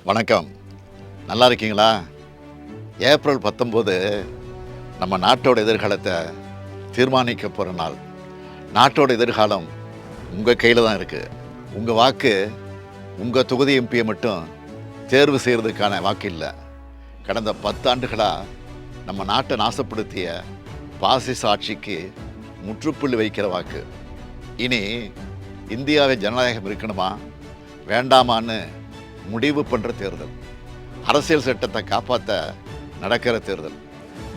வணக்கம். நல்லா இருக்கீங்களா? ஏப்ரல் 19 நம்ம நாட்டோட எதிர்காலத்தை தீர்மானிக்க போகிற நாள். நாட்டோட எதிர்காலம் உங்கள் கையில் தான் இருக்குது. உங்கள் வாக்கு உங்கள் தொகுதி எம்பியை மட்டும் தேர்வு செய்கிறதுக்கான வாக்கு இல்லை. கடந்த 10 ஆண்டுகளாக நம்ம நாட்டை நாசப்படுத்திய பாசிச ஆட்சிக்கு முற்றுப்புள்ளி வைக்கிற வாக்கு. இனி இந்தியாவை ஜனநாயகம் இருக்கணுமா வேண்டாமான்னு முடிவு பண்ணுற தேர்தல். அரசியல் சட்டத்தை காப்பாற்ற நடக்கிற தேர்தல்.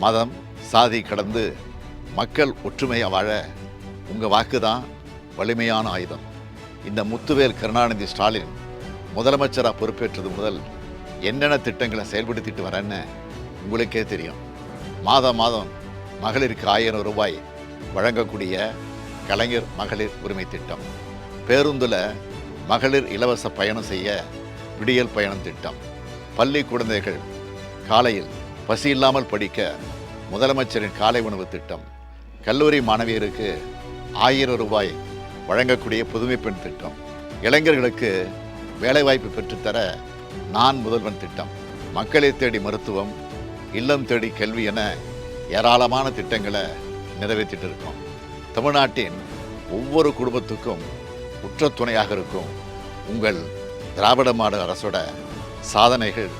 மதம் சாதி கடந்து மக்கள் ஒற்றுமையாக வாழ உங்கள் வாக்கு தான் வலிமையான ஆயுதம். இந்த முத்துவேல் கருணாநிதி ஸ்டாலின் முதலமைச்சராக பொறுப்பேற்றது முதல் என்னென்ன திட்டங்களை செயல்படுத்திட்டு வரேன்னு உங்களுக்கே தெரியும். மாதம் மகளிருக்கு 1000 ரூபாய் வழங்கக்கூடிய கலைஞர் மகளிர் உரிமை திட்டம், பேருந்தில் மகளிர் இலவச பயணம் செய்ய விடியல் பயணம் திட்டம், பள்ளி குழந்தைகள் காலையில் பசி இல்லாமல் படிக்க முதலமைச்சரின் காலை உணவு திட்டம், கல்லூரி மாணவியருக்கு 1000 ரூபாய் வழங்கக்கூடிய புதுமை பெண் திட்டம், இளைஞர்களுக்கு வேலைவாய்ப்பு பெற்றுத்தர நான் முதல்வன் திட்டம், மக்களை தேடி மருத்துவம், இல்லம் தேடி கல்வி என ஏராளமான திட்டங்களை நிறைவேற்றிட்டு இருக்கோம். தமிழ்நாட்டின் ஒவ்வொரு குடும்பத்துக்கும் உற்ற துணையாக இருக்கும் உங்கள் திராவிட மாடல் அரசோட சாதனைகள்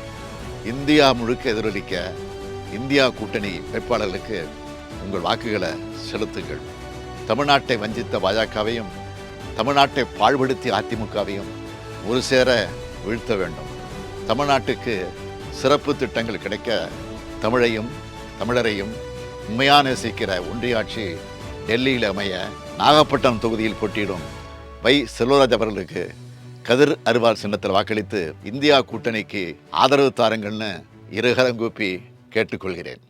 இந்தியா முழுக்க எதிரொலிக்க இந்தியா கூட்டணி வேட்பாளர்களுக்கு உங்கள் வாக்குகளை செலுத்துங்கள். தமிழ்நாட்டை வஞ்சித்த பாஜகவையும் தமிழ்நாட்டை பாழ்படுத்திய அதிமுகவையும் ஒரு சேர வீழ்த்த வேண்டும். தமிழ்நாட்டுக்கு சிறப்பு திட்டங்கள் கிடைக்க தமிழையும் தமிழரையும் உண்மையாக நேசிக்கிற ஒன்றிய ஆட்சி டெல்லியில் அமைய நாகப்பட்டினம் தொகுதியில் போட்டியிடும் வை. செல்வராஜ் அவர்களுக்கு கதிர் அரிவாள் சின்னத்தில் வாக்களித்து இந்தியா கூட்டணிக்கு ஆதரவு தாருங்கள்னு இருகரம் கூப்பி கேட்டுக்கொள்கிறேன்.